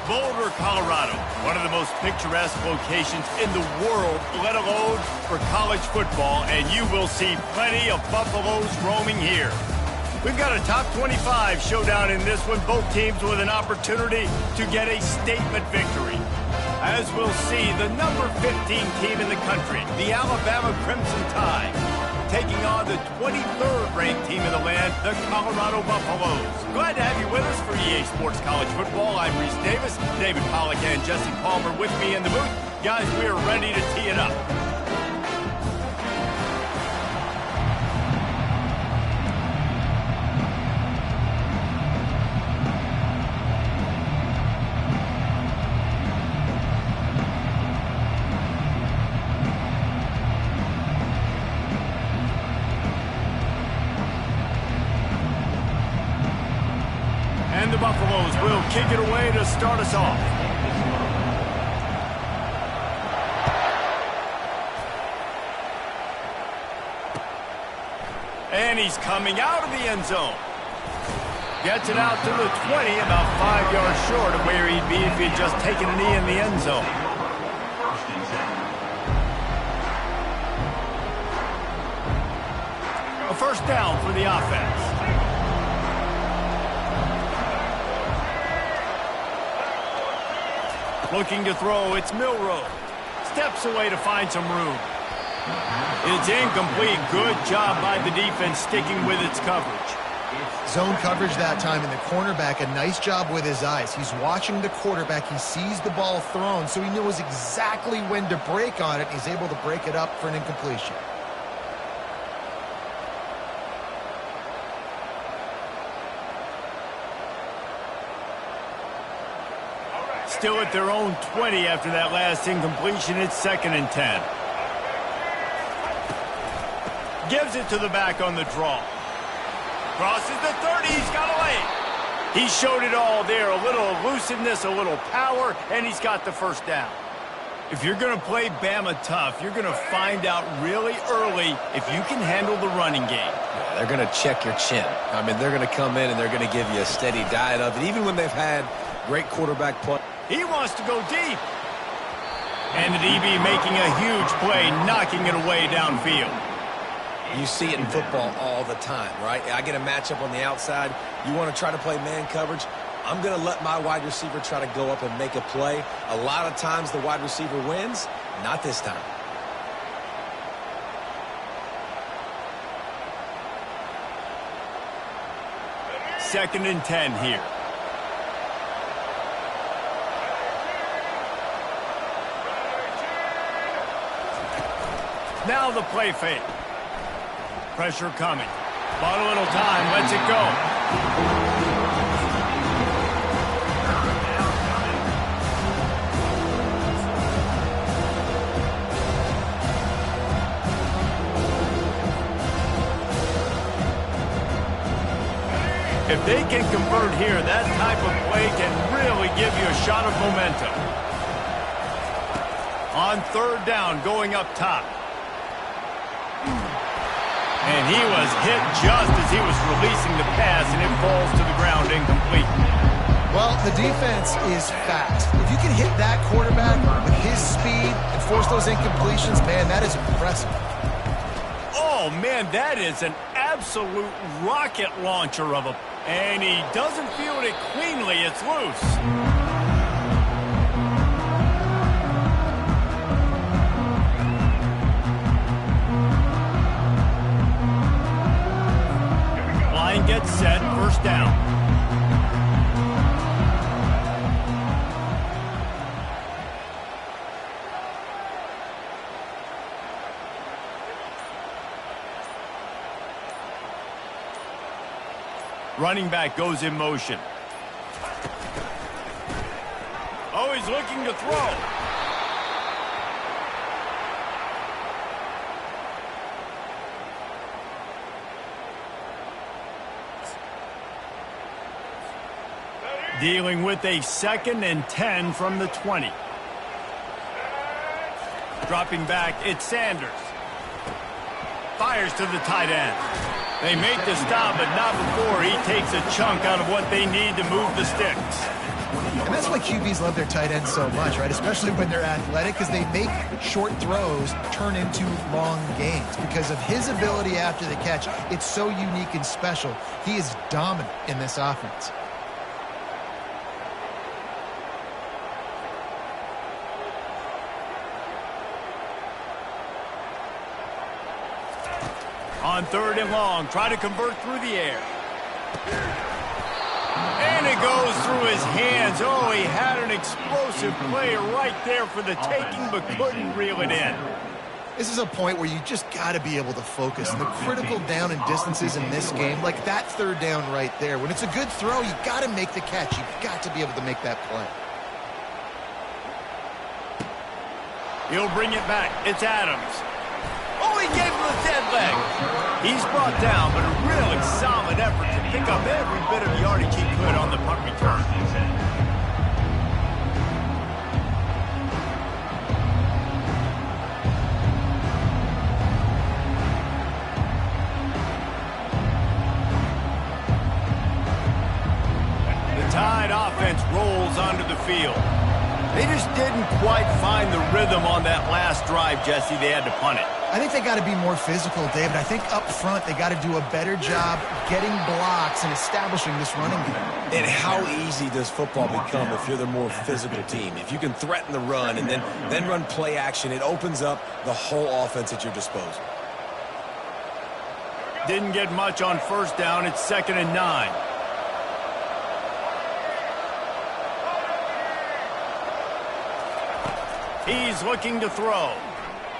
Boulder, Colorado, one of the most picturesque locations in the world, let alone for college football, and you will see plenty of Buffaloes roaming here. We've got a top 25 showdown in this one, both teams with an opportunity to get a statement victory. As we'll see, the number 15 team in the country, the Alabama Crimson Tide, taking on the 23rd ranked team in the land, the Colorado Buffaloes. Glad to have you with us for EA Sports College Football. I'm Reese Davis, David Pollack and Jesse Palmer with me in the booth. Guys, we are ready to tee it up. And the Buffaloes will kick it away to start us off. And he's coming out of the end zone. Gets it out to the 20, about 5 yards short of where he'd be if he'd just taken a knee in the end zone. A first down for the offense. Looking to throw, it's Milroe. Steps away to find some room. It's incomplete. Good job by the defense sticking with its coverage. Zone coverage that time, and the cornerback, a nice job with his eyes. He's watching the quarterback. He sees the ball thrown, so he knows exactly when to break on it. He's able to break it up for an incompletion. Still at their own 20 after that last incompletion. It's 2nd and 10. Gives it to the back on the draw. Crosses the 30. He's got a lane. He showed it all there. A little elusiveness, a little power, and he's got the first down. If you're going to play Bama tough, you're going to find out really early if you can handle the running game. Yeah, they're going to check your chin. I mean, they're going to come in and they're going to give you a steady diet of it, even when they've had great quarterback play. He wants to go deep. And the DB making a huge play, knocking it away downfield. You see it in football all the time, right? I get a matchup on the outside. You want to try to play man coverage. I'm going to let my wide receiver try to go up and make a play. A lot of times the wide receiver wins. Not this time. Second and 10 here. Now the play fake. Pressure coming. Bought a little time. Lets it go. If they can convert here, that type of play can really give you a shot of momentum. On 3rd down, going up top. And he was hit just as he was releasing the pass, and it falls to the ground incomplete. Well, the defense is fast. If you can hit that quarterback with his speed and force those incompletions, man, that is impressive. Oh, man, that is an absolute rocket launcher of a... And he doesn't field it cleanly. It's loose. Gets set, first down. Running back goes in motion. Oh, he's looking to throw. Dealing with a 2nd and 10 from the 20. Dropping back, it's Sanders. Fires to the tight end. They make the stop, but not before he takes a chunk out of what they need to move the sticks. And that's why QBs love their tight ends so much, right? Especially when they're athletic, because they make short throws turn into long gains. Because of his ability after the catch, it's so unique and special. He is dominant in this offense. On 3rd and long, try to convert through the air. And it goes through his hands. Oh, he had an explosive play right there for the taking, but couldn't reel it in. This is a point where you just got to be able to focus. And the critical down and distances in this game, like that 3rd down right there, when it's a good throw, you got to make the catch. You've got to be able to make that play. He'll bring it back. It's Adams. Oh, he gave him a dead leg. He's brought down, but a really solid effort to pick up every bit of yardage he could on the punt return. The Tide offense rolls onto the field. They just didn't quite find the rhythm on that last drive, Jesse. They had to punt it. I think they got to be more physical, David. I think up front they got to do a better job getting blocks and establishing this running game. And how easy does football become if you're the more physical team? If you can threaten the run and then run play action, it opens up the whole offense at your disposal. Didn't get much on 1st down. It's 2nd and 9. He's looking to throw.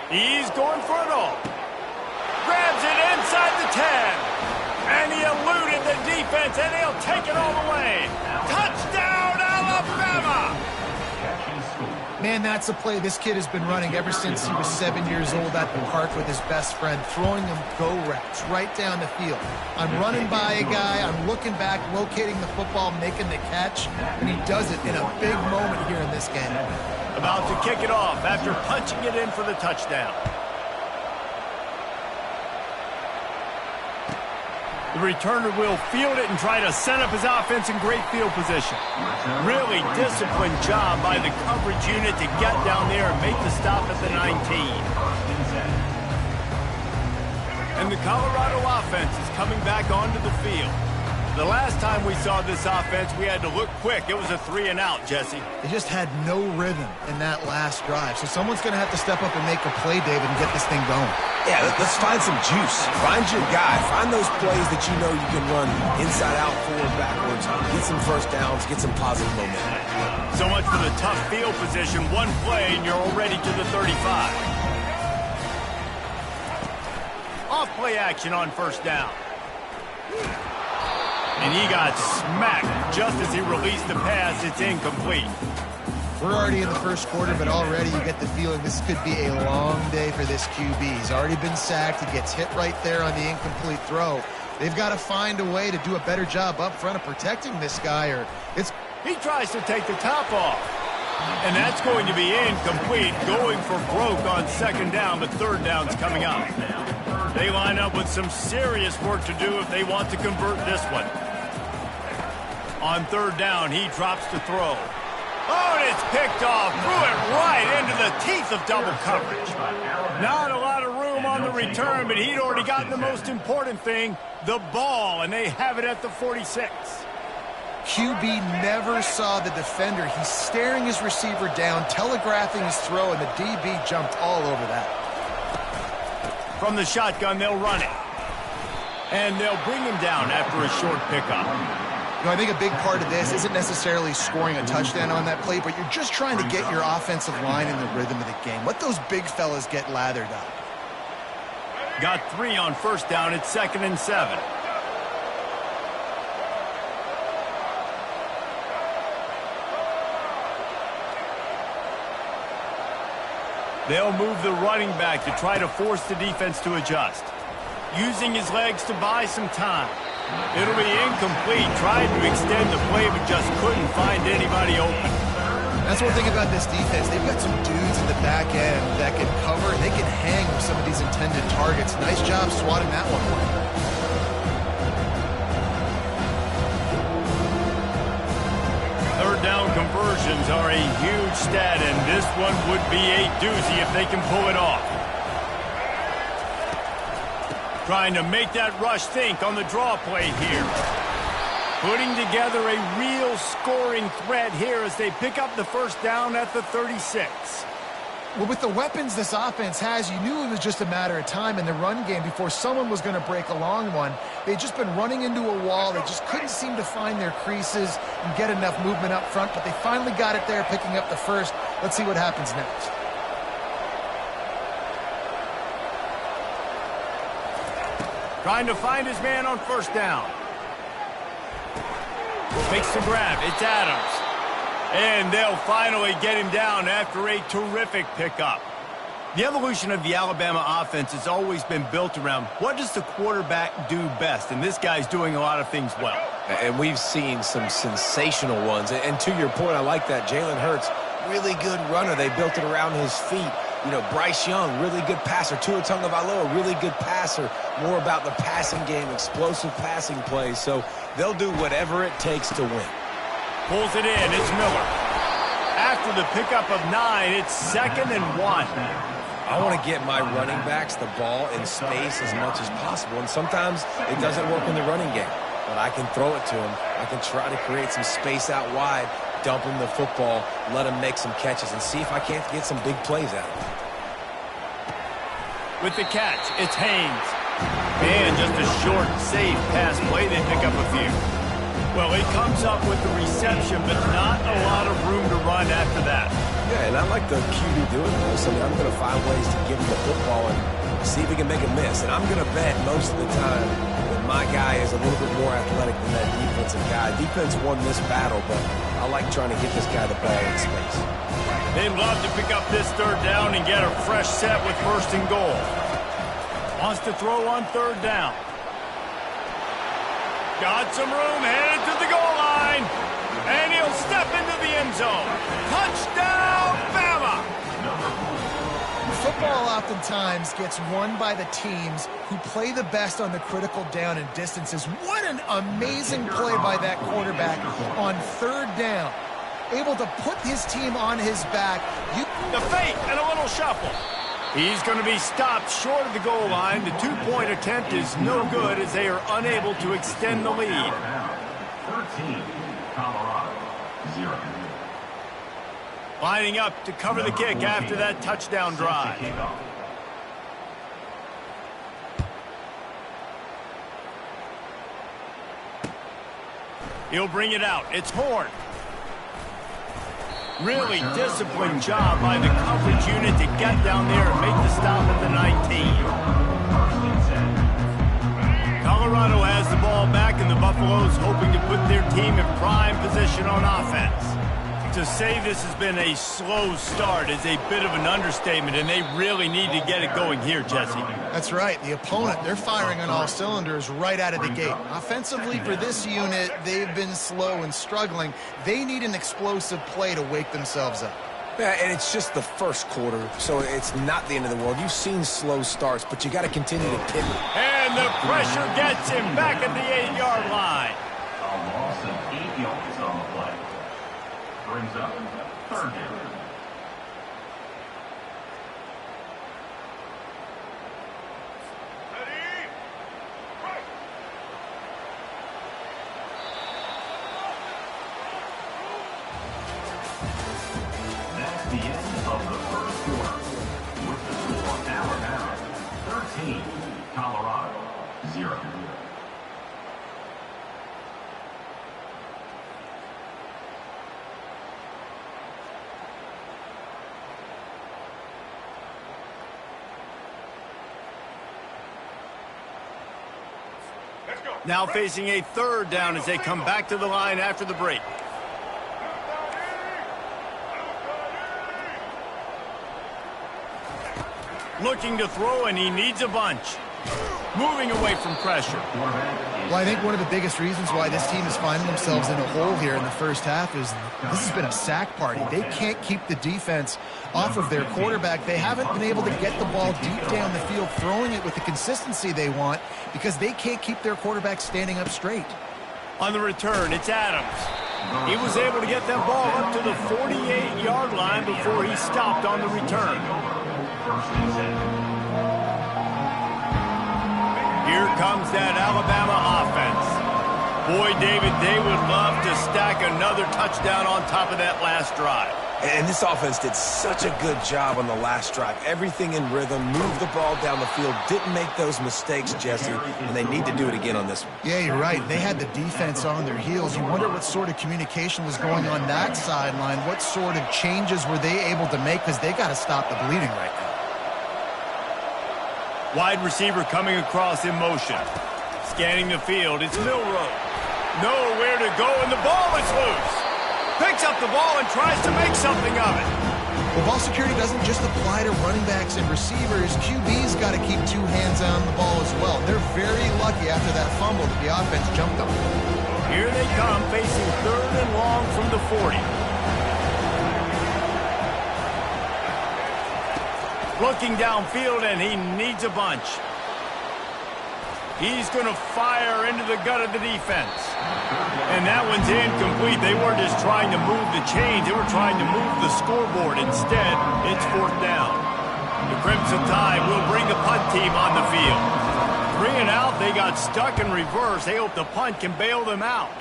He's going for it all. Grabs it inside the 10. And he eluded the defense, and he'll take it all the way. Touchdown, Alabama! Man, that's a play this kid has been running ever since he was 7 years old at the park with his best friend, throwing him go routes right down the field. I'm running by a guy, I'm looking back, locating the football, making the catch, and he does it in a big moment here in this game. About to kick it off after punching it in for the touchdown. The returner will field it and try to set up his offense in great field position. Really disciplined job by the coverage unit to get down there and make the stop at the 19. And the Colorado offense is coming back onto the field. The last time we saw this offense, we had to look quick. It was a 3-and-out, Jesse. They just had no rhythm in that last drive. So someone's going to have to step up and make a play, David, and get this thing going. Yeah, let's find some juice. Find your guy. Find those plays that you know you can run inside out, forward, backwards. Get some 1st downs. Get some positive momentum. So much for the tough field position. One play, and you're already to the 35. Off play action on 1st down. And he got smacked just as he released the pass. It's incomplete. We're already in the 1st quarter, but already you get the feeling this could be a long day for this QB. He's already been sacked. He gets hit right there on the incomplete throw. They've got to find a way to do a better job up front of protecting this guy, or it's... He tries to take the top off. And that's going to be incomplete. Going for broke on 2nd down, but 3rd down's coming up. They line up with some serious work to do if they want to convert this one. On 3rd down, he drops to throw. Oh, and it's picked off. Threw it right into the teeth of double coverage. Not a lot of room on the return, but he'd already gotten the most important thing, the ball, and they have it at the 46. QB never saw the defender. He's staring his receiver down, telegraphing his throw, and the DB jumped all over that. From the shotgun, they'll run it. And they'll bring him down after a short pickup. You know, I think a big part of this isn't necessarily scoring a touchdown on that play, but you're just trying to get your offensive line in the rhythm of the game. Let those big fellas get lathered up. Got 3 on 1st down. It's 2nd and 7. They'll move the running back to try to force the defense to adjust. Using his legs to buy some time. It'll be incomplete. Tried to extend the play, but just couldn't find anybody open. That's one thing about this defense. They've got some dudes in the back end that can cover, and they can hang with some of these intended targets. Nice job swatting that one away. 3rd down conversions are a huge stat, and this one would be a doozy if they can pull it off. Trying to make that rush think on the draw play here. Putting together a real scoring threat here as they pick up the first down at the 36. Well, with the weapons this offense has, you knew it was just a matter of time in the run game before someone was going to break a long one. They'd just been running into a wall. They just couldn't seem to find their creases and get enough movement up front, but they finally got it there, picking up the first. Let's see what happens next. Trying to find his man on first down. Makes the grab. It's Adams. And they'll finally get him down after a terrific pickup. The evolution of the Alabama offense has always been built around what does the quarterback do best, and this guy's doing a lot of things well. And we've seen some sensational ones. And to your point, I like that. Jalen Hurts, really good runner. They built it around his feet. You know, Bryce Young, really good passer. Tua Tagovailoa, really good passer. More about the passing game, explosive passing plays. So they'll do whatever it takes to win. Pulls it in. It's Miller. After the pickup of 9, it's 2nd and 1. I want to get my running backs the ball in space as much as possible. And sometimes it doesn't work in the running game. But I can throw it to him. I can try to create some space out wide, dump him the football, let him make some catches, and see if I can't get some big plays out of him. With the catch, it's Haynes. And just a short, safe pass play. They pick up a few. Well, he comes up with the reception, but not a lot of room to run after that. Yeah, and I like the QB doing this. I mean, I'm going to find ways to give him the football and see if he can make a miss. And I'm going to bet most of the time that my guy is a little bit more athletic than that defensive guy. Defense won this battle, but I like trying to get this guy the ball in space. They'd love to pick up this 3rd down and get a fresh set with 1st and goal. Wants to throw on 3rd down. Got some room, headed to the goal line. And he'll step into the end zone. Touchdown, Bama! Football oftentimes gets won by the teams who play the best on the critical down and distances. What an amazing play by that quarterback on 3rd down. Able to put his team on his back. The fake and a little shuffle. He's going to be stopped short of the goal line. The 2-point attempt is no good as they are unable to extend the lead. 13, Colorado, 0. Lining up to cover the kick after that touchdown drive. He'll bring it out. It's Horn. Really disciplined job by the coverage unit to get down there and make the stop at the 19. Colorado has the ball back, and the Buffaloes hoping to put their team in prime position on offense. To say this has been a slow start is a bit of an understatement, and they really need to get it going here, Jesse. That's right. The opponent, they're firing on all cylinders right out of the gate. Offensively, for this unit, they've been slow and struggling. They need an explosive play to wake themselves up. Yeah, and it's just the first quarter, so it's not the end of the world. You've seen slow starts, but you got to continue to pivot. And the pressure gets him back at the 8-yard line. A loss of 8 yards on the play. Brings up 3rd down. That's the end of the 1st quarter. With the score Alabama 13, Colorado 0. Now facing a 3rd down as they come back to the line after the break. Looking to throw, and he needs a bunch. Moving away from pressure. Well, I think one of the biggest reasons why this team is finding themselves in a hole here in the first half is this has been a sack party. They can't keep the defense off of their quarterback. They haven't been able to get the ball deep down the field, throwing it with the consistency they want because they can't keep their quarterback standing up straight. On the return, it's Adams. He was able to get that ball up to the 48-yard line before he stopped on the return. Here comes that Alabama offense. Boy, David, they would love to stack another touchdown on top of that last drive. And this offense did such a good job on the last drive. Everything in rhythm, moved the ball down the field, didn't make those mistakes, Jesse, and they need to do it again on this one. Yeah, you're right. They had the defense on their heels. You wonder what sort of communication was going on that sideline. What sort of changes were they able to make, because they got to stop the bleeding right now. Wide receiver coming across in motion. Scanning the field, it's Milroe. Nowhere to go, and the ball is loose. Picks up the ball and tries to make something of it. Well, ball security doesn't just apply to running backs and receivers. QB's got to keep two hands on the ball as well. They're very lucky after that fumble that the offense jumped on. Here they come, facing 3rd and long from the 40. Looking downfield, and he needs a bunch. He's going to fire into the gut of the defense. And that one's incomplete. They weren't just trying to move the chains. They were trying to move the scoreboard. Instead, it's 4th down. The Crimson Tide will bring the punt team on the field. 3 and out. They got stuck in reverse. They hope the punt can bail them out.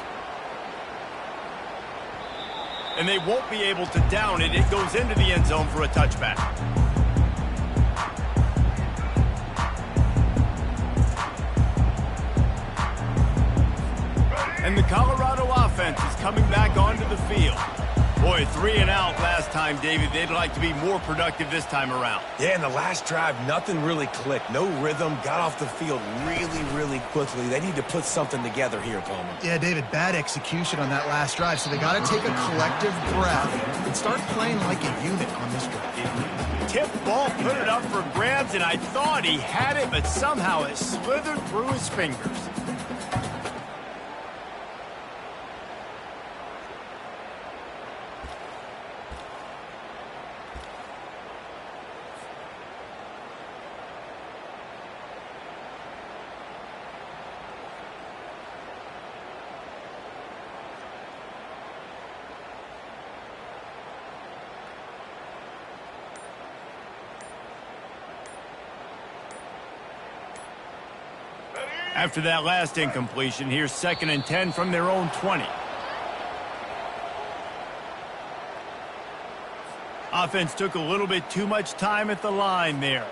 And they won't be able to down it. It goes into the end zone for a touchback. And the Colorado offense is coming back onto the field. Boy, 3 and out last time, David. They'd like to be more productive this time around. Yeah, in the last drive, nothing really clicked. No rhythm, got off the field really quickly. They need to put something together here, Coleman. Yeah, David, bad execution on that last drive, so they got to take a collective breath and start playing like a unit on this drive. Tip ball, put it up for grabs, and I thought he had it, but somehow it slithered through his fingers. After that last incompletion, here's 2nd and 10 from their own 20. Offense took a little bit too much time at the line there.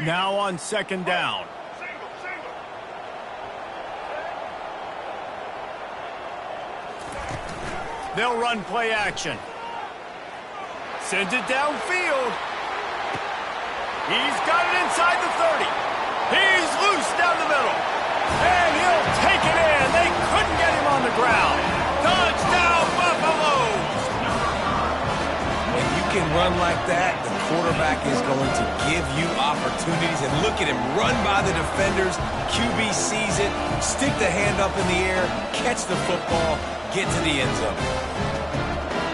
Now on 2nd down. They'll run play action. Sends it downfield. He's got it inside the 30. He's loose down the middle. And he'll take it in. They couldn't get him on the ground. Touchdown, Buffaloes! When you can run like that, the quarterback is going to give you opportunities. And look at him run by the defenders. QB sees it, stick the hand up in the air, catch the football, get to the end zone.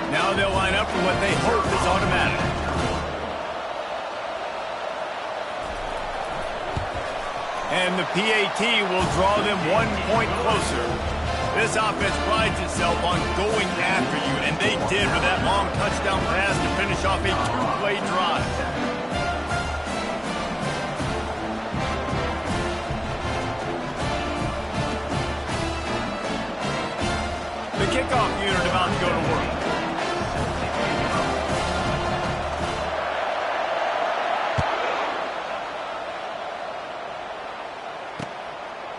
Now they'll line up for what they hope is automatic. And the PAT will draw them 1 point closer. This offense prides itself on going after you, and they did with that long touchdown pass to finish off a 2-play drive. The kickoff unit about to go to work.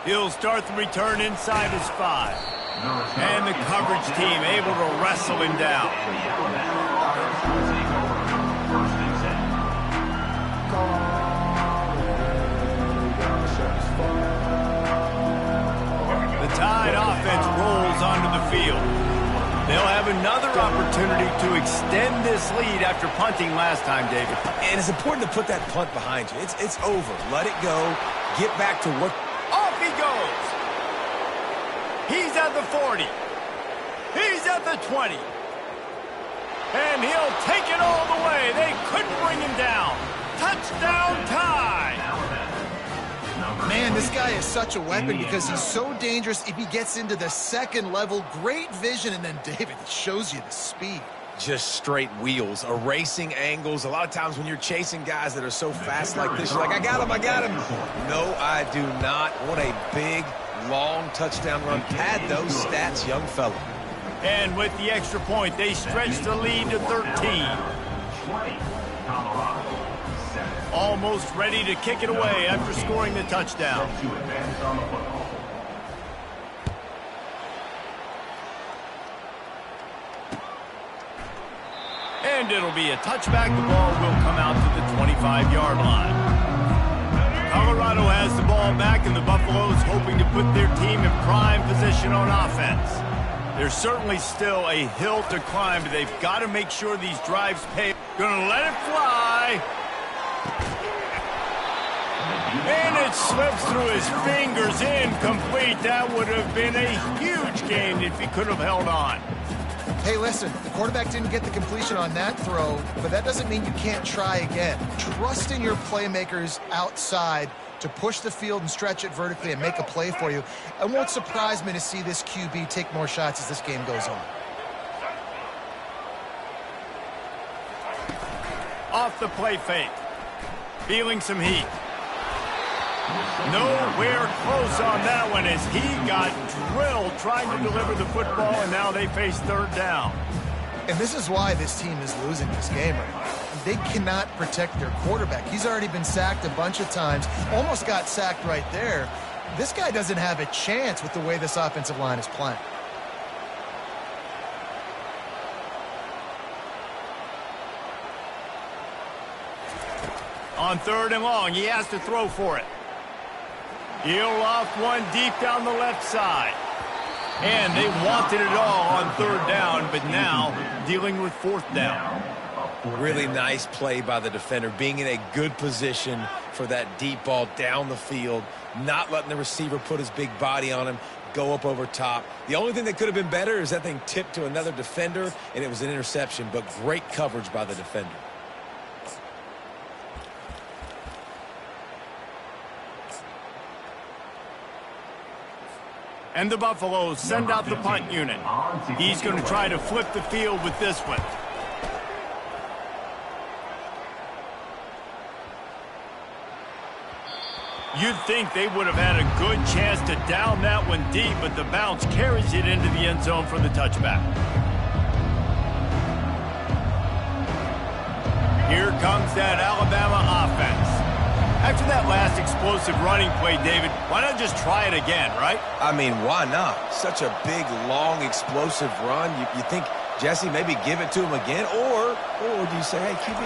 He'll start the return inside his 5. And the coverage team able to wrestle him down. The Tide offense rolls onto the field. They'll have another opportunity to extend this lead after punting last time, David. And it's important to put that punt behind you. It's over. Let it go. Get back to what... Off he goes. He's at the 40. He's at the 20. And he'll take it all the way. They couldn't bring him down. touchdown tie. Man, this guy is such a weapon because he's so dangerous if he gets into the second level. Great vision, and then David shows you the speed. Just straight wheels, erasing angles. A lot of times when you're chasing guys that are so fast like this, you're like, I got him, I got him. No, I do not. What a big, long touchdown run. Pad those stats, young fella. And with the extra point, they stretch the lead to 13. Almost ready to kick it away after scoring the touchdown. And it'll be a touchback. The ball will come out to the 25-yard line. Colorado has the ball back, and the Buffaloes hoping to put their team in prime position on offense. There's certainly still a hill to climb, but they've got to make sure these drives pay. Gonna let it fly. And it slips through his fingers, incomplete. That would have been a huge gain if he could have held on. Hey, listen, the quarterback didn't get the completion on that throw, but that doesn't mean you can't try again. Trust in your playmakers outside to push the field and stretch it vertically and make a play for you. It won't surprise me to see this QB take more shots as this game goes on. Off the play fake. Feeling some heat. Nowhere close on that one as he got drilled trying to deliver the football, and now they face third down. And this is why this team is losing this game right now. They cannot protect their quarterback. He's already been sacked a bunch of times, almost got sacked right there. This guy doesn't have a chance with the way this offensive line is playing. On third and long, he has to throw for it. He'll loft one deep down the left side. And they wanted it all on third down, but now dealing with fourth down. Really nice play by the defender, being in a good position for that deep ball down the field, not letting the receiver put his big body on him, go up over top. The only thing that could have been better is that thing tipped to another defender, and it was an interception, but great coverage by the defender. And the Buffaloes send out the punt unit. He's going to try to flip the field with this one. You'd think they would have had a good chance to down that one deep, but the bounce carries it into the end zone for the touchback. Here comes that Alabama offense. After that last explosive running play, David, why not just try it again, right? I mean, why not? Such a big, long, explosive run. You think, Jesse, maybe give it to him again? Or do you say, hey, QB,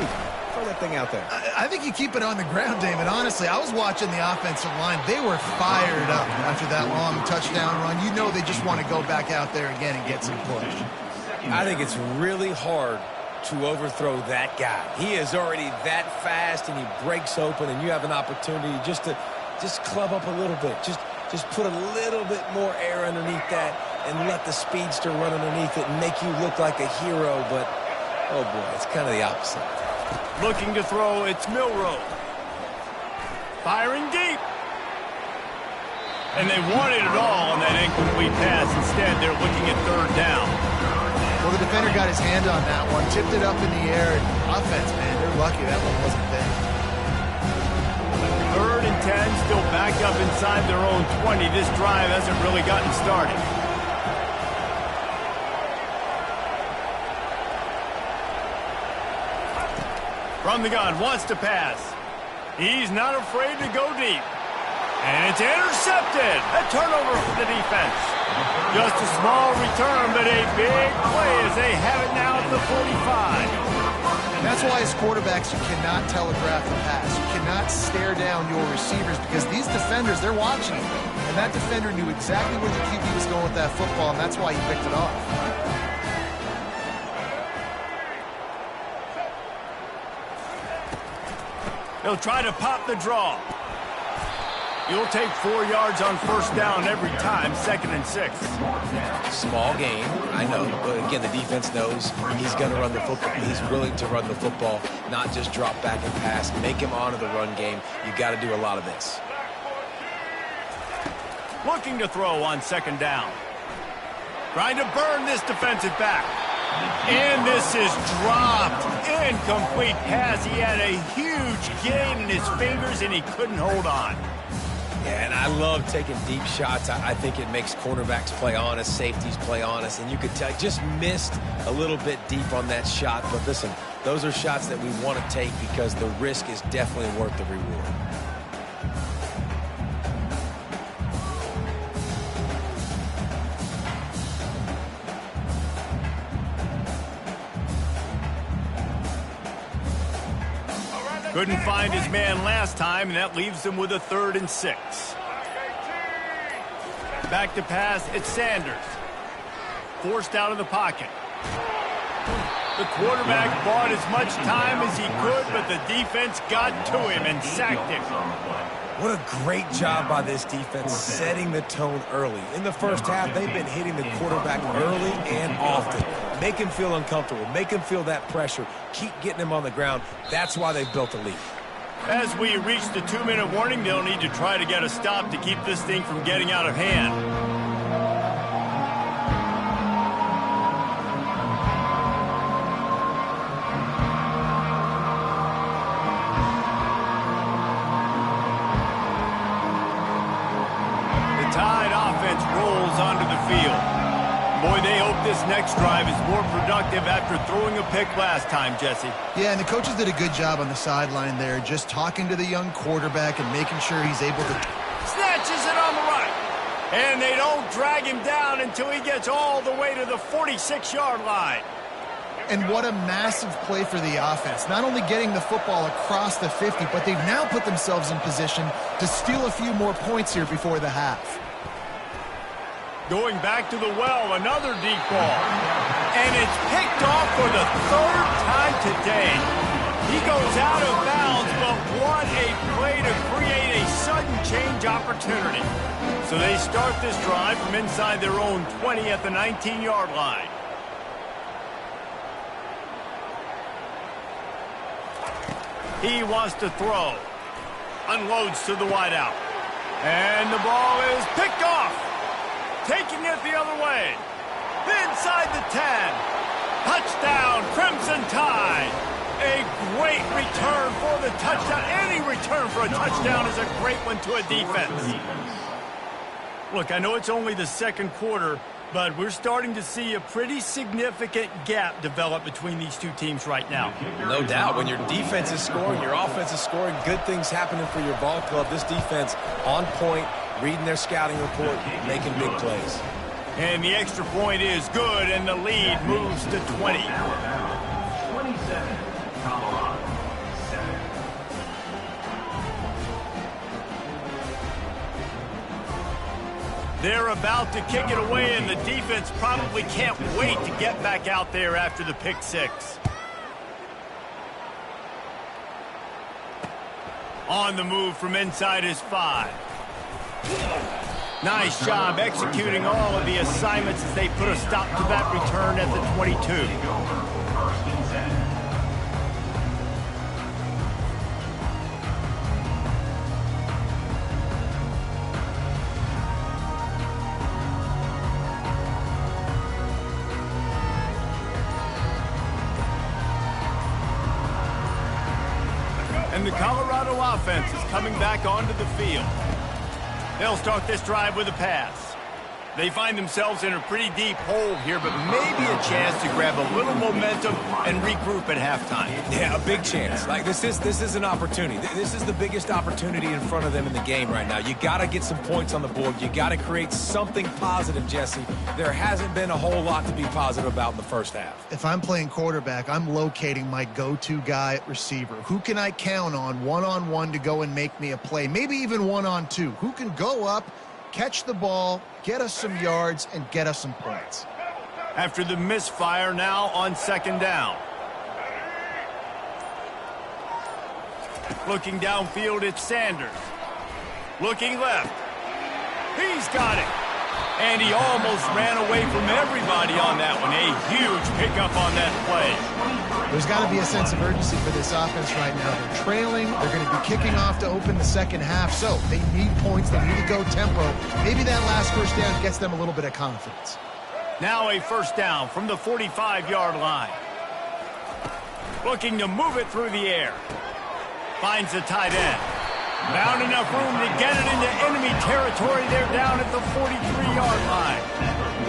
throw that thing out there? I think you keep it on the ground, David. Honestly, I was watching the offensive line. They were fired up after that long touchdown run. You know they just want to go back out there again and get some push. I think it's really hard to overthrow that guy. He is already that fast, and he breaks open, and you have an opportunity just to club up a little bit. Just put a little bit more air underneath that and let the speedster run underneath it and make you look like a hero. But, oh, boy, it's kind of the opposite. Looking to throw, it's Milroe. Firing deep. And they wanted it all on that incomplete pass. Instead, they're looking at third down. Well, the defender got his hand on that one, tipped it up in the air. Offense, man, they're lucky that one wasn't there. Third and 10, still back up inside their own 20. This drive hasn't really gotten started. From the gun, wants to pass. He's not afraid to go deep. And it's intercepted. A turnover for the defense. Just a small return, but a big play as they have it now at the 45. And that's why as quarterbacks, you cannot telegraph the pass. You cannot stare down your receivers because these defenders, they're watching you. And that defender knew exactly where the QB was going with that football, and that's why he picked it off. They'll try to pop the draw. You'll take 4 yards on first down every time, 2nd and 6. Small game, I know. But again, the defense knows he's going to run the football. He's willing to run the football, not just drop back and pass. Make him honor the run game. You got to do a lot of this. Looking to throw on 2nd down. Trying to burn this defensive back. And this is dropped. Incomplete pass. He had a huge gain in his fingers, and he couldn't hold on. Yeah, and I love taking deep shots. I think it makes cornerbacks play honest, safeties play honest, and you could tell just missed a little bit deep on that shot. But listen, those are shots that we want to take because the risk is definitely worth the reward. Couldn't find his man last time, and that leaves him with a 3rd and 6. Back to pass, it's Sanders. Forced out of the pocket. The quarterback bought as much time as he could, but the defense got to him and sacked him. What a great job by this defense setting the tone early. In the first half, they've been hitting the quarterback early and often. Make him feel uncomfortable. Make him feel that pressure. Keep getting him on the ground. That's why they've built a lead. As we reach the 2-minute warning, they'll need to try to get a stop to keep this thing from getting out of hand. The Tide offense rolls onto the field. Boy, they hope this next drive is more productive after throwing a pick last time, Jesse. Yeah, and the coaches did a good job on the sideline there, just talking to the young quarterback and making sure he's able to... Snatches it on the right. And they don't drag him down until he gets all the way to the 46-yard line. And what a massive play for the offense. Not only getting the football across the 50, but they've now put themselves in position to steal a few more points here before the half. Going back to the well, another deep ball. And it's picked off for the 3rd time today. He goes out of bounds, but what a play to create a sudden change opportunity. So they start this drive from inside their own 20 at the 19-yard line. He wants to throw. Unloads to the wideout. And the ball is picked off. Taking it the other way. Inside the 10. Touchdown, Crimson Tide. A great return for the touchdown. Any return for a touchdown is a great one to a defense. Look, I know it's only the 2nd quarter, but we're starting to see a pretty significant gap develop between these two teams right now. No doubt. When your defense is scoring, your offense is scoring, good things happening for your ball club. This defense on point, reading their scouting report, making big plays. And the extra point is good, and the lead moves to 20. 27, Colorado, 7. They're about to kick it away, and the defense probably can't wait to get back out there after the pick 6. On the move from inside his 5. Nice job executing all of the assignments as they put a stop to that return at the 22. First and 10. And the Colorado offense is coming back onto the field. They'll start this drive with a pass. They find themselves in a pretty deep hole here, but maybe a chance to grab a little momentum and regroup at halftime. Yeah, a big chance. Like this is an opportunity. This is the biggest opportunity in front of them in the game right now. You got to get some points on the board. You got to create something positive, Jesse. There hasn't been a whole lot to be positive about in the first half. If I'm playing quarterback, I'm locating my go-to guy at receiver. Who can I count on one-on-one to go and make me a play? Maybe even one-on-two. Who can go up, catch the ball, get us some yards, and get us some points. After the misfire, now on 2nd down. Looking downfield, it's Sanders. Looking left. He's got it. And he almost ran away from everybody on that one. A huge pickup on that play. There's got to be a sense of urgency for this offense right now. They're trailing. They're going to be kicking off to open the second half. So they need points. They need to go tempo. Maybe that last first down gets them a little bit of confidence. Now a first down from the 45-yard line. Looking to move it through the air. Finds the tight end. Found enough room to get it into enemy territory. They're down at the 43-yard line.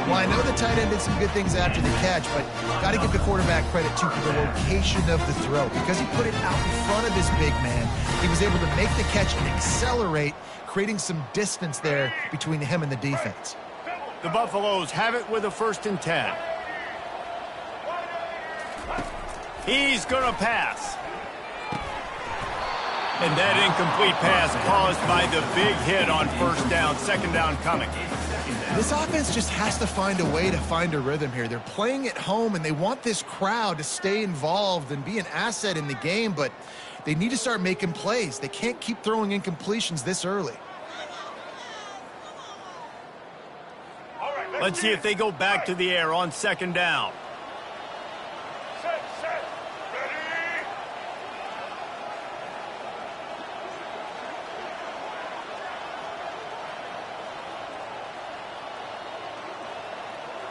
Well, I know the tight end did some good things after the catch, but got to give the quarterback credit, too, for the location of the throw. Because he put it out in front of his big man, he was able to make the catch and accelerate, creating some distance there between him and the defense. The Buffaloes have it with a 1st and 10. He's going to pass. And that incomplete pass caused by the big hit on first down. Second down coming. This offense just has to find a way to find a rhythm here. They're playing at home, and they want this crowd to stay involved and be an asset in the game, but they need to start making plays. They can't keep throwing incompletions this early. Let's see if they go back to the air on second down.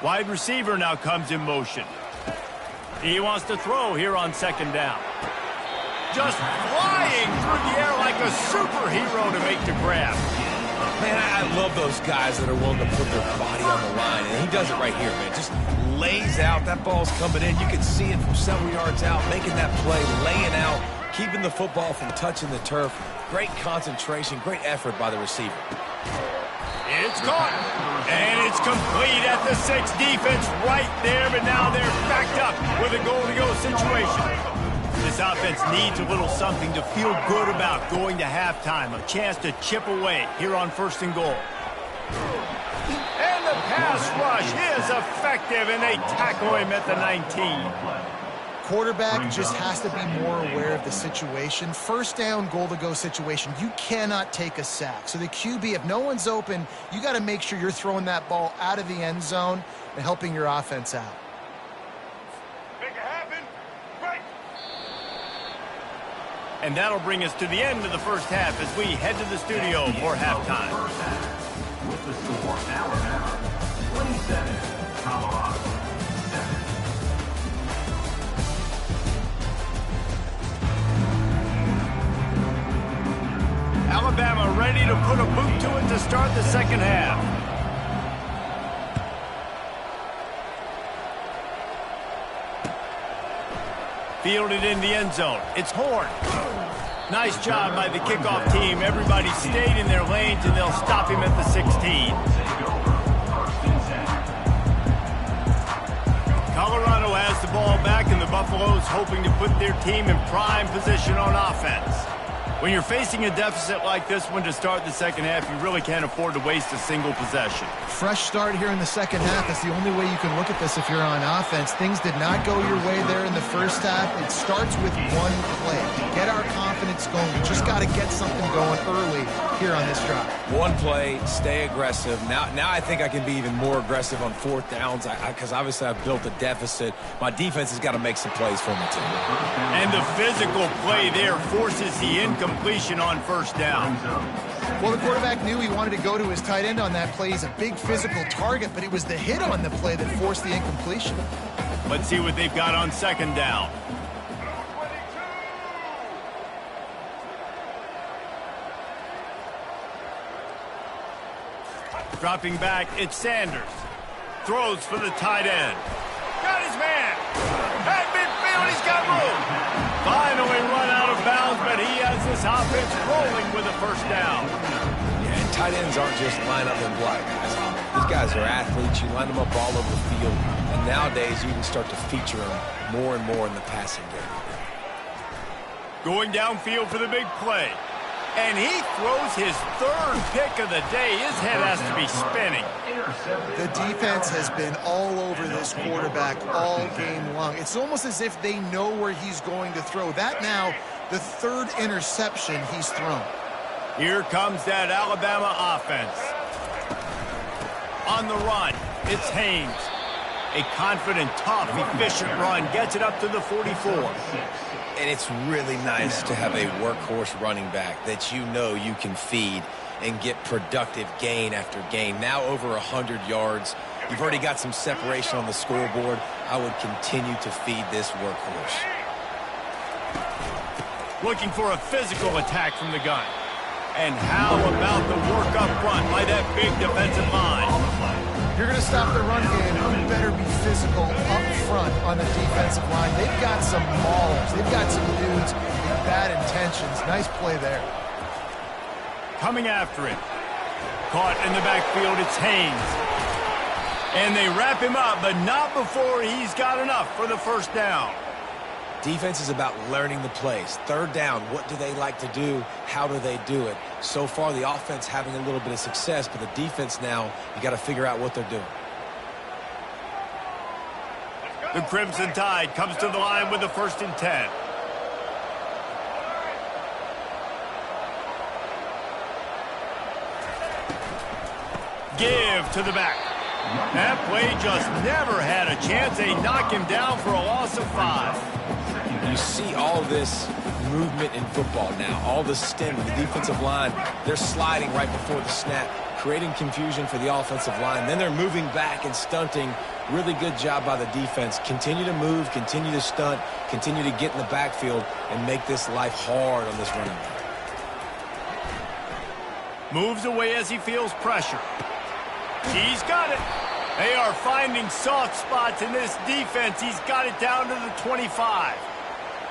Wide receiver now comes in motion. He wants to throw here on second down. Just flying through the air like a superhero to make the grab. Man, I love those guys that are willing to put their body on the line, and he does it right here, man. Just lays out. That ball's coming in. You can see it from several yards out, making that play, laying out, keeping the football from touching the turf. Great concentration, great effort by the receiver. It's caught, and it's complete at the 6. Defense right there, but now they're backed up with a goal-to-go situation. This offense needs a little something to feel good about going to halftime. A chance to chip away here on 1st and goal. And the pass rush is effective, and they tackle him at the 19. Quarterback just has to be more aware of the situation. First down, goal-to-go situation. You cannot take a sack. So the QB, if no one's open, you got to make sure you're throwing that ball out of the end zone and helping your offense out. Make it happen. Right. And that'll bring us to the end of the first half as we head to the studio for halftime. With the score now, 27, Colorado. Alabama ready to put a boot to it to start the second half. Fielded in the end zone. It's Horn. Nice job by the kickoff team. Everybody stayed in their lanes, and they'll stop him at the 16. Colorado has the ball back, and the Buffaloes hoping to put their team in prime position on offense. When you're facing a deficit like this one to start the second half, you really can't afford to waste a single possession. Fresh start here in the second half. That's the only way you can look at this if you're on offense. Things did not go your way there in the first half. It starts with one play. To get our confidence going, we just got to get something going early here on this drive. One play, stay aggressive. Now I think I can be even more aggressive on 4th downs because obviously I've built a deficit. My defense has got to make some plays for me, too. And the physical play there forces the incompletion on first down. Well, the quarterback knew he wanted to go to his tight end on that play. He's a big physical target, but it was the hit on the play that forced the incompletion. Let's see what they've got on second down. Dropping back, it's Sanders. Throws for the tight end. Got his man. At midfield, he's got room. Finally run out of bounds, but he has this offense rolling with a first down. Yeah, and tight ends aren't just line up and block guys. These guys are athletes. You line them up all over the field. And nowadays, you can start to feature them more and more in the passing game. Going downfield for the big play. And he throws his 3rd pick of the day. His head has to be spinning. The defense has been all over this quarterback all game long. It's almost as if they know where he's going to throw. That now, the 3rd interception he's thrown. Here comes that Alabama offense. On the run, it's Haynes. A confident, tough, efficient run gets it up to the 44. And it's really nice to have a workhorse running back that you know you can feed and get productive gain after gain. Now over 100 yards. You've already got some separation on the scoreboard. I would continue to feed this workhorse. Looking for a physical attack from the gun. And how about the work up front by that big defensive line? If you're going to stop the run game, you better be physical up front on the defensive line. They've got some maulers. They've got some dudes with bad intentions. Nice play there. Coming after it. Caught in the backfield, it's Haynes. And they wrap him up, but not before he's got enough for the first down. Defense is about learning the plays. Third down, what do they like to do? How do they do it? So far, the offense having a little bit of success, but the defense now, you got to figure out what they're doing. The Crimson Tide comes to the line with the 1st and 10. Give to the back. That play just never had a chance. They knock him down for a loss of 5. You see all this movement in football now, all the stemming, the defensive line, they're sliding right before the snap, creating confusion for the offensive line. Then they're moving back and stunting. Really good job by the defense. Continue to move, continue to stunt, continue to get in the backfield and make this life hard on this running back. Moves away as he feels pressure. He's got it. They are finding soft spots in this defense. He's got it down to the 25.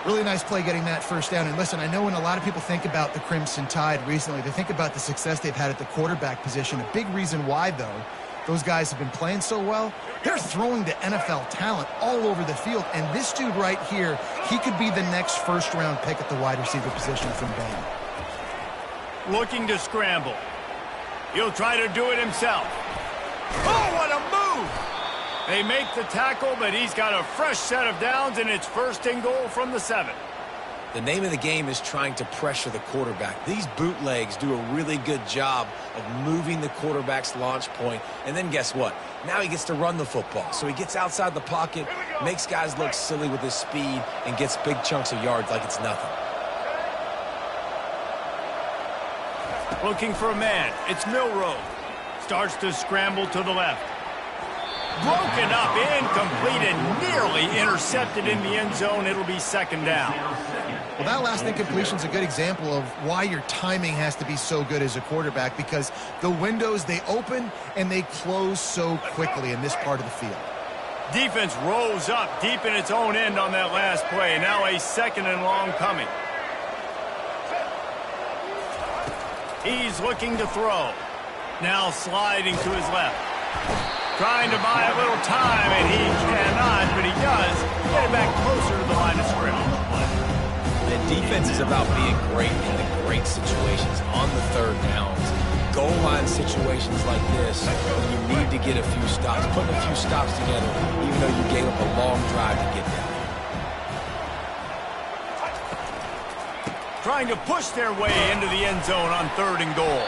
Really nice play getting that first down. And listen, I know when a lot of people think about the Crimson Tide recently, they think about the success they've had at the quarterback position. A big reason why, though, those guys have been playing so well, they're throwing to NFL talent all over the field. And this dude right here, he could be the next first-round pick at the wide receiver position from Bama. Looking to scramble. He'll try to do it himself. Oh, what a move! They make the tackle, but he's got a fresh set of downs, and it's 1st and goal from the 7. The name of the game is trying to pressure the quarterback. These bootlegs do a really good job of moving the quarterback's launch point. And then guess what? Now he gets to run the football. So he gets outside the pocket, makes guys look silly with his speed, and gets big chunks of yards like it's nothing. Looking for a man. It's Milroe. Starts to scramble to the left. Broken up, incomplete, and nearly intercepted in the end zone. It'll be 2nd down. Well, that last incompletion is a good example of why your timing has to be so good as a quarterback, because the windows, they open and they close so quickly in this part of the field. Defense rose up deep in its own end on that last play. Now a 2nd and long coming. He's looking to throw. Now sliding to his left. Trying to buy a little time, and he cannot, but he does get it back closer to the line of scrimmage. The defense is about being great in the great situations on the 3rd downs. Goal line situations like this, when you need to get a few stops, putting a few stops together, even though you gave up a long drive to get down. Trying to push their way into the end zone on 3rd and goal.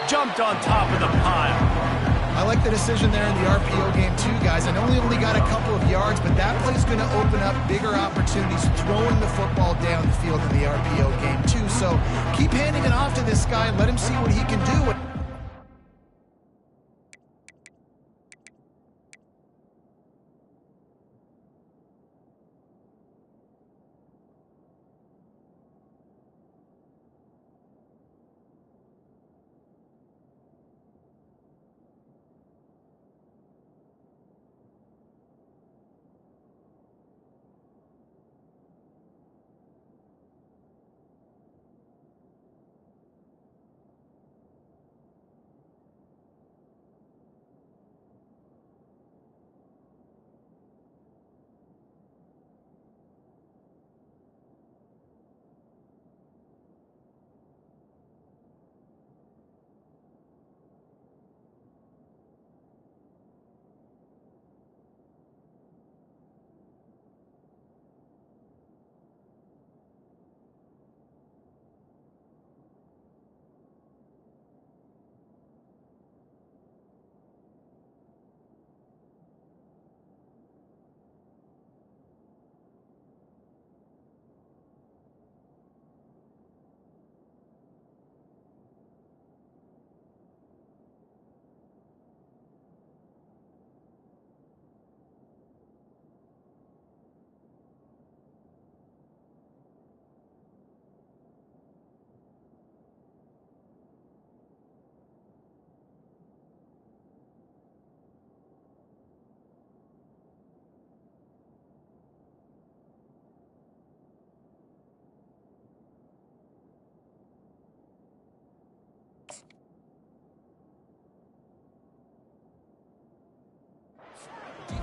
Jumped on top of the pile. I like the decision there in the RPO game too, guys. I know we only got a couple of yards, but that play's going to open up bigger opportunities throwing the football down the field in the RPO game too. So keep handing it off to this guy and let him see what he can do.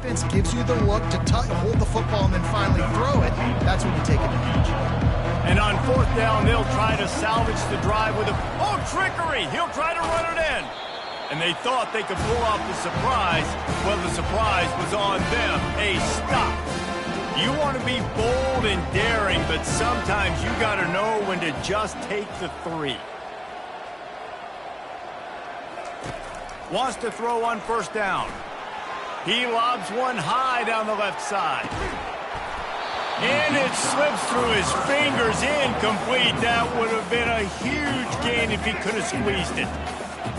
defense gives you the look to hold the football and then finally throw it, that's when you take advantage. And on 4th down, they'll try to salvage the drive with a... Oh, trickery! He'll try to run it in. And they thought they could pull off the surprise. Well, the surprise was on them. A stop. You want to be bold and daring, but sometimes you got to know when to just take the 3. Wants to throw on 1st down. He lobs one high down the left side. And it slips through his fingers, incomplete. That would have been a huge gain if he could have squeezed it.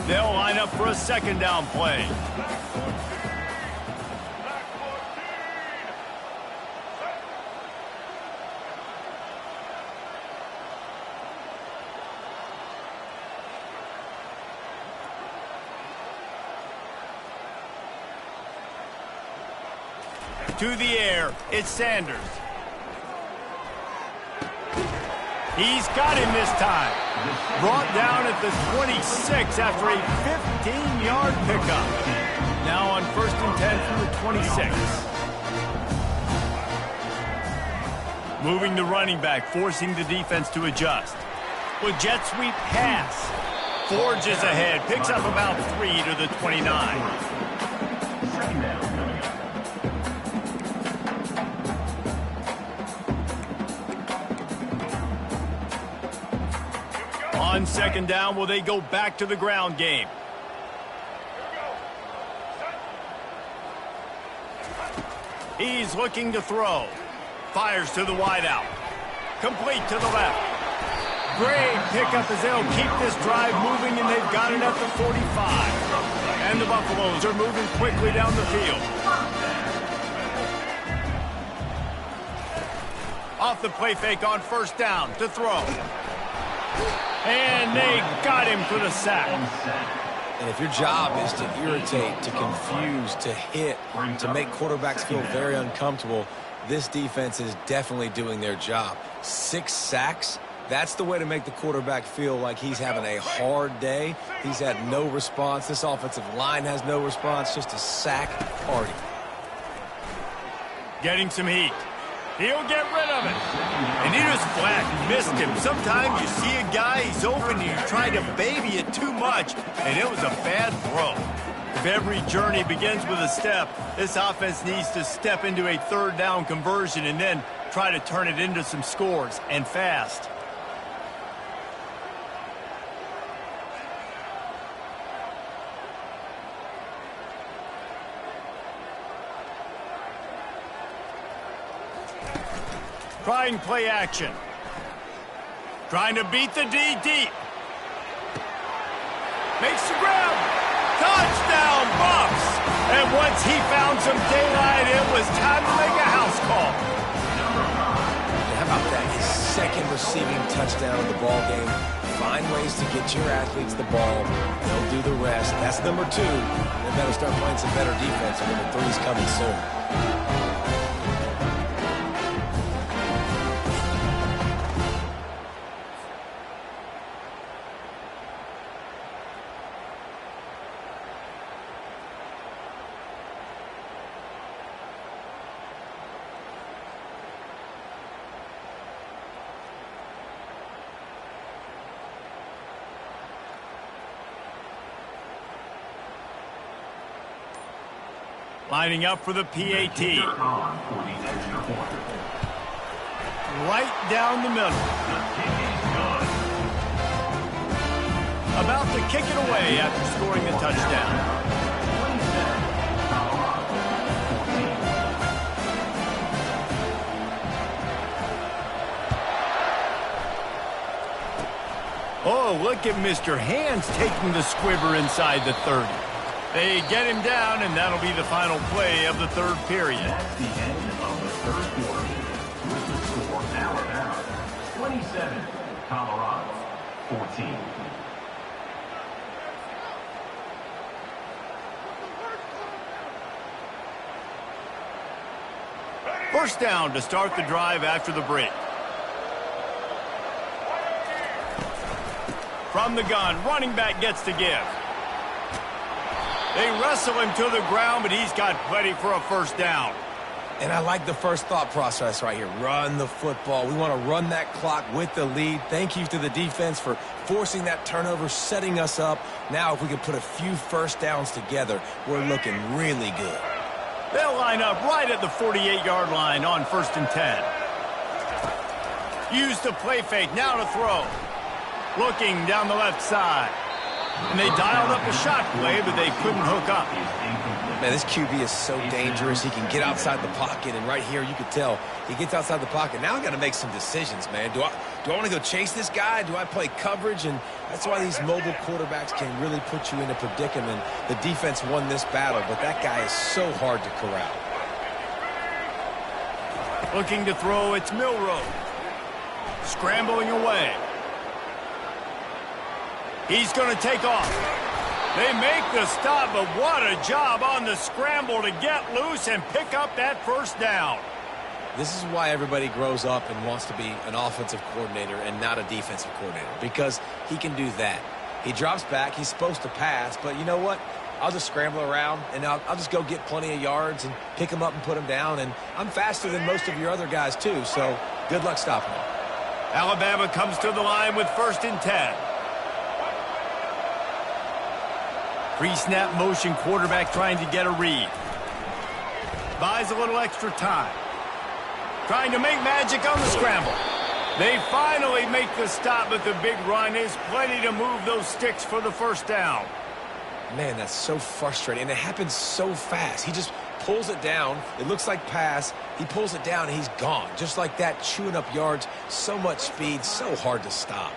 They'll line up for a 2nd down play. To the air, it's Sanders. He's got him this time. Brought down at the 26 after a 15-yard pickup. Now on 1st and 10 from the 26. Moving the running back, forcing the defense to adjust. With jet sweep pass. Forges ahead, picks up about 3 to the 29. On 2nd down, will they go back to the ground game? He's looking to throw. Fires to the wideout. Complete to the left. Great pickup as they'll keep this drive moving, and they've got it at the 45. And the Buffaloes are moving quickly down the field. Off the play fake on 1st down to throw. And they got him for the sack. And if your job is to irritate, to confuse, to hit, to make quarterbacks feel very uncomfortable, this defense is definitely doing their job. 6 sacks, that's the way to make the quarterback feel like he's having a hard day. He's had no response. This offensive line has no response, just a sack party. Getting some heat. He'll get rid of it. And he just flat missed him. Sometimes you see a guy, he's open, and you try to baby it too much, and it was a bad throw. If every journey begins with a step, this offense needs to step into a 3rd down conversion and then try to turn it into some scores, and fast. Trying play action. Trying to beat the D deep. Makes the grab. Touchdown, Buffs. And once he found some daylight, it was time to make a house call. How about that? His 2nd receiving touchdown of the ball game. Find ways to get your athletes the ball. They'll do the rest. That's number 2. They better start playing some better defense when the 3's coming soon. Lining up for the PAT. Right down the middle. About to kick it away after scoring the touchdown. Oh, look at Mr. Hands taking the squibber inside the 30. They get him down, and that'll be the final play of the 3rd period. That's the end of the 3rd quarter. With the score, Alabama 27, Colorado 14. First down to start the drive after the break. From the gun, running back gets to give. They wrestle him to the ground, but he's got plenty for a first down. And I like the first thought process right here. Run the football. We want to run that clock with the lead. Thank you to the defense for forcing that turnover, setting us up. Now, if we can put a few first downs together, we're looking really good. They'll line up right at the 48-yard line on 1st and 10. Use the play fake. Now to throw. Looking down the left side. And they dialed up a shot play, but they couldn't hook up. Man, this QB is so dangerous. He can get outside the pocket, and right here you can tell he gets outside the pocket. Now I got to make some decisions, man. Do I want to go chase this guy? Do I play coverage? And that's why these mobile quarterbacks can really put you in a predicament. The defense won this battle, but that guy is so hard to corral. Looking to throw, it's Milroe. Scrambling away. He's going to take off. They make the stop, but what a job on the scramble to get loose and pick up that first down. This is why everybody grows up and wants to be an offensive coordinator and not a defensive coordinator, because he can do that. He drops back. He's supposed to pass, but you know what? I'll just scramble around, and I'll just go get plenty of yards and pick him up and put him down, and I'm faster than most of your other guys, too, so good luck stopping him. Alabama comes to the line with 1st and 10. Pre-snap motion quarterback trying to get a read. Buys a little extra time. Trying to make magic on the scramble. They finally make the stop, but the big run is plenty to move those sticks for the first down. Man, that's so frustrating, and it happens so fast. He just pulls it down. It looks like pass. He pulls it down, and he's gone. Just like that, chewing up yards. So much speed, so hard to stop.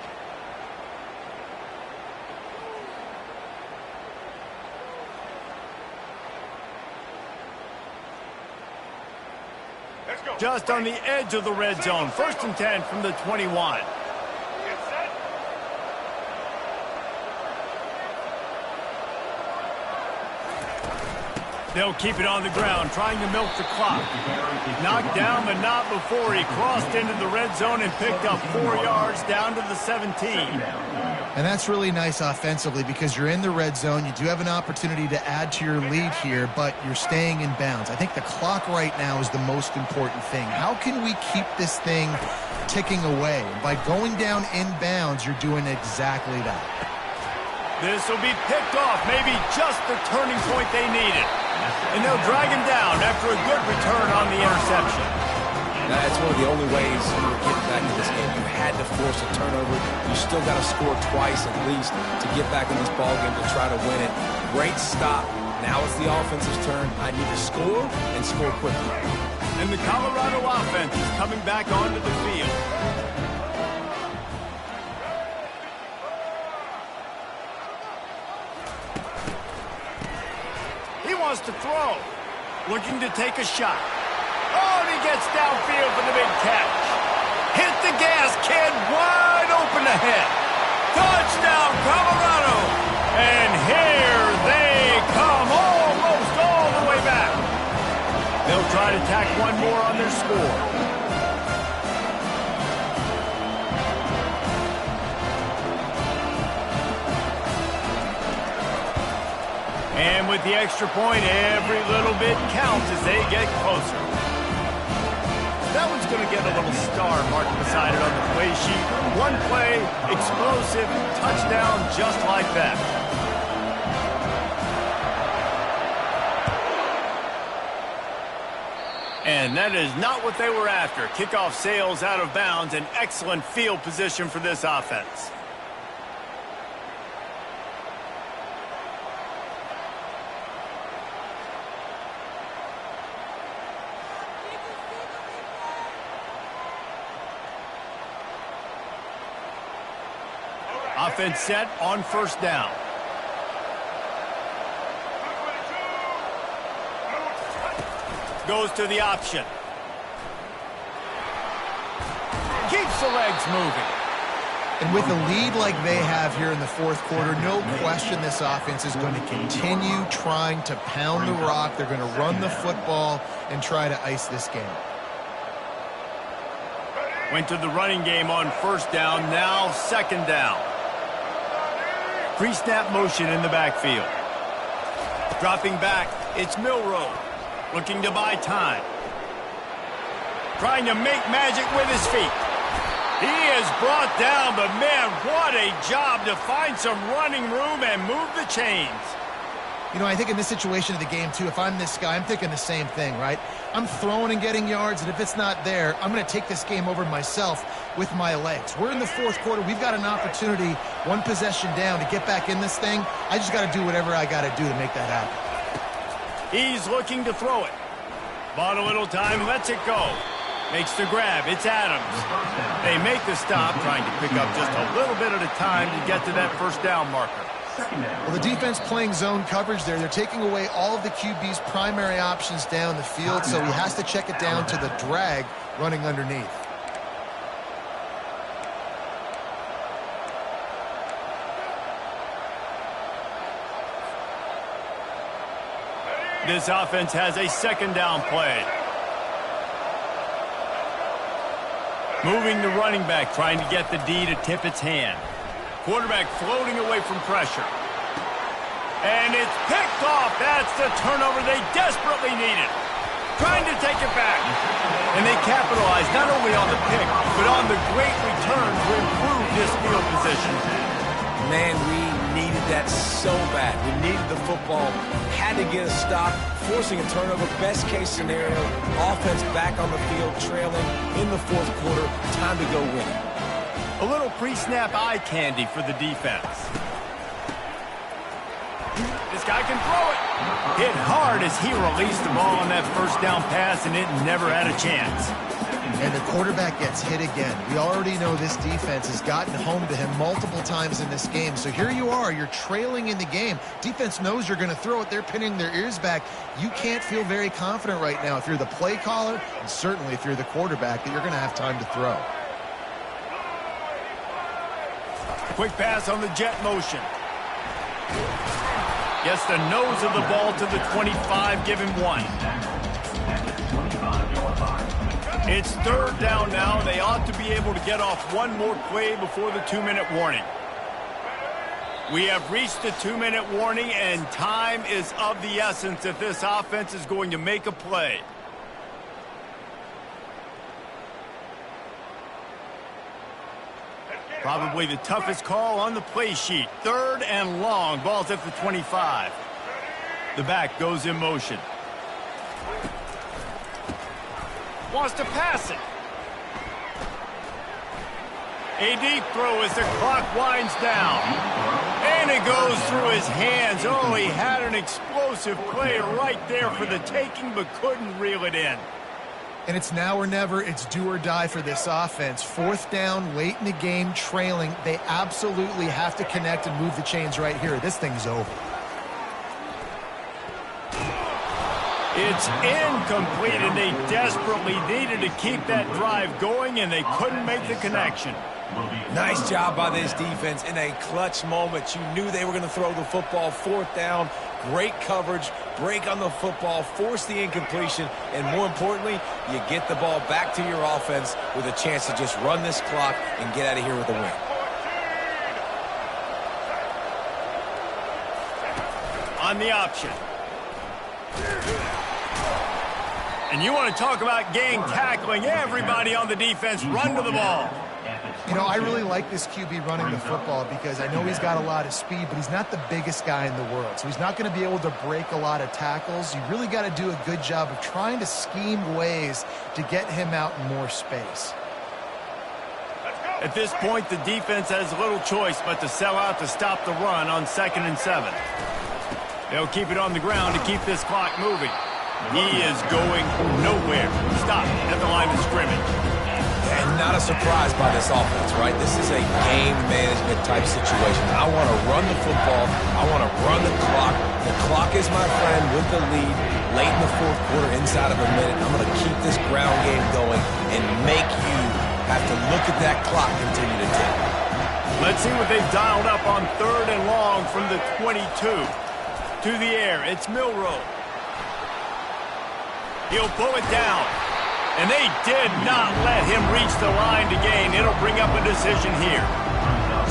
Just on the edge of the red zone. 1st and 10 from the 21. They'll keep it on the ground, trying to milk the clock. Knocked down, but not before he crossed into the red zone and picked up 4 yards down to the 17. And that's really nice offensively because you're in the red zone. You do have an opportunity to add to your lead here, but you're staying in bounds. I think the clock right now is the most important thing. How can we keep this thing ticking away? By going down in bounds, you're doing exactly that. This will be picked off, maybe just the turning point they needed. And they'll drag him down after a good return on the interception. That's one of the only ways you were getting back in this game. You had to force a turnover. You still got to score twice at least to get back in this ball game to try to win it. Great stop. Now it's the offense's turn. I need to score and score quickly. And the Colorado offense is coming back onto the field. He wants to throw. Looking to take a shot. Oh, and he gets downfield for the big catch. Hit the gas, kid. Wide open ahead. Touchdown, Colorado. And here they come almost all the way back. They'll try to tack one more on their score. And with the extra point, every little bit counts as they get closer. That one's going to get a little star marked beside it on the play sheet. One play, explosive, touchdown, just like that. And that is not what they were after. Kickoff sails out of bounds, an excellent field position for this offense. Offense set on 1st down. Goes to the option. Keeps the legs moving. And with a lead like they have here in the 4th quarter, no question this offense is going to continue trying to pound the rock. They're going to run the football and try to ice this game. Went to the running game on 1st down, now 2nd down. Pre-snap motion in the backfield. Dropping back, it's Milroe. Looking to buy time. Trying to make magic with his feet. He is brought down, but man, what a job to find some running room and move the chains. You know, I think in this situation of the game, too, if I'm this guy, I'm thinking the same thing, right? I'm throwing and getting yards, and if it's not there, I'm going to take this game over myself with my legs. We're in the fourth quarter. We've got an opportunity, one possession down, to get back in this thing. I just got to do whatever I got to do to make that happen. He's looking to throw it. Bought a little time, lets it go. Makes the grab. It's Adams. They make the stop, trying to pick up just a little bit at a time to get to that first down marker. Well, the defense playing zone coverage there. They're taking away all of the QB's primary options down the field, so he has to check it down to the drag running underneath. This offense has a second down play. Moving the running back, trying to get the D to tip its hand. Quarterback floating away from pressure. And it's picked off. That's the turnover they desperately needed. Trying to take it back. And they capitalize not only on the pick, but on the great return to improve this field position. Man, we needed that so bad. We needed the football. Had to get a stop, forcing a turnover. Best case scenario, offense back on the field, trailing in the fourth quarter. Time to go win it. A little pre-snap eye candy for the defense. This guy can throw it. Hit hard as he released the ball on that first down pass, and it never had a chance. And the quarterback gets hit again. We already know this defense has gotten home to him multiple times in this game. So here you are, you're trailing in the game. Defense knows you're going to throw it. They're pinning their ears back. You can't feel very confident right now if you're the play caller, and certainly if you're the quarterback, that you're going to have time to throw. Quick pass on the jet motion. Gets the nose of the ball to the 25, give him one. It's third down now. They ought to be able to get off one more play before the 2-minute warning. We have reached the 2-minute warning, and time is of the essence if this offense is going to make a play. Probably the toughest call on the play sheet. Third and long. Ball's at the 25. The back goes in motion. Wants to pass it. A deep throw as the clock winds down. And it goes through his hands. Oh, he had an explosive play right there for the taking, but couldn't reel it in. And it's now or never. It's do or die for this offense. Fourth down, late in the game, trailing. They absolutely have to connect and move the chains right here. This thing's over. It's incomplete, and they desperately needed to keep that drive going, and they couldn't make the connection. Nice job by this defense in a clutch moment. You knew they were going to throw the football. Fourth down, great coverage, break on the football, force the incompletion, and more importantly, you get the ball back to your offense with a chance to just run this clock and get out of here with a win. On the option. And you want to talk about gang tackling. Everybody on the defense run to the ball. You know, I really like this QB running the football because I know he's got a lot of speed, but he's not the biggest guy in the world. So he's not going to be able to break a lot of tackles. You really got to do a good job of trying to scheme ways to get him out in more space. At this point, the defense has little choice but to sell out to stop the run on 2nd and 7. They'll keep it on the ground to keep this clock moving. He is going nowhere. Stop at the line of scrimmage. And not a surprise by this offense, right? This is a game management type situation. I want to run the football. I want to run the clock. The clock is my friend with the lead. Late in the fourth quarter, inside of a minute, I'm going to keep this ground game going and make you have to look at that clock continue to tick. Let's see what they've dialed up on 3rd and long from the 22. To the air, it's Milroe. He'll pull it down. And they did not let him reach the line to gain. It'll bring up a decision here.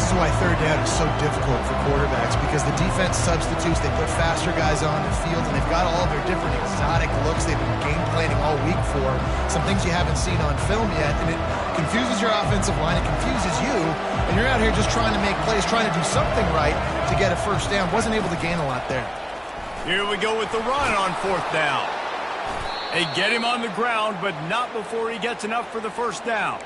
This is why third down is so difficult for quarterbacks, because the defense substitutes, they put faster guys on the field, and they've got all their different exotic looks they've been game planning all week for, some things you haven't seen on film yet, and it confuses your offensive line, it confuses you, and you're out here just trying to make plays, trying to do something right to get a first down. Wasn't able to gain a lot there. Here we go with the run on fourth down. They get him on the ground, but not before he gets enough for the first down.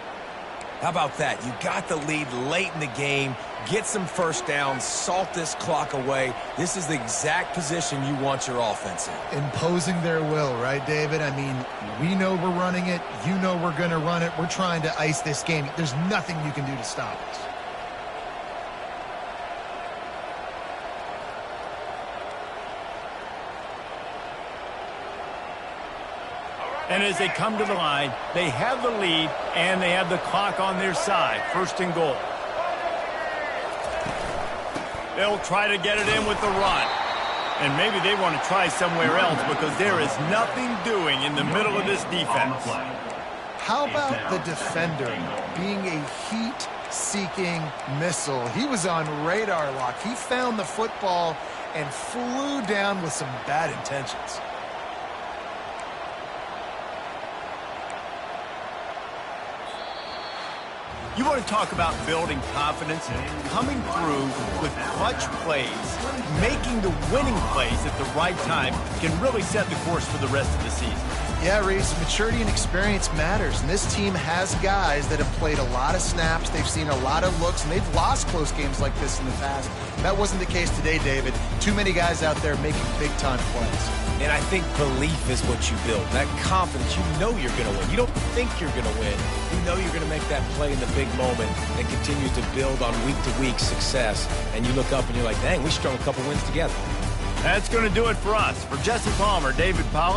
How about that? You got the lead late in the game. Get some first downs. Salt this clock away. This is the exact position you want your offense in. Imposing their will, right, David? I mean, we know we're running it. You know we're going to run it. We're trying to ice this game. There's nothing you can do to stop us. And as they come to the line, they have the lead and they have the clock on their side. First and goal. They'll try to get it in with the run. And maybe they want to try somewhere else because there is nothing doing in the middle of this defense. How about the defender being a heat-seeking missile? He was on radar lock. He found the football and flew down with some bad intentions. You want to talk about building confidence, coming through with clutch plays, making the winning plays at the right time can really set the course for the rest of the season. Yeah, Reese, maturity and experience matters, and this team has guys that have played a lot of snaps, they've seen a lot of looks, and they've lost close games like this in the past. That wasn't the case today, David. Too many guys out there making big-time plays. And I think belief is what you build. That confidence, you know you're going to win. You don't think you're going to win. You know you're going to make that play in the big moment and continue to build on week-to-week success. And you look up and you're like, dang, we strung a couple wins together. That's going to do it for us. For Jesse Palmer, David Pollard.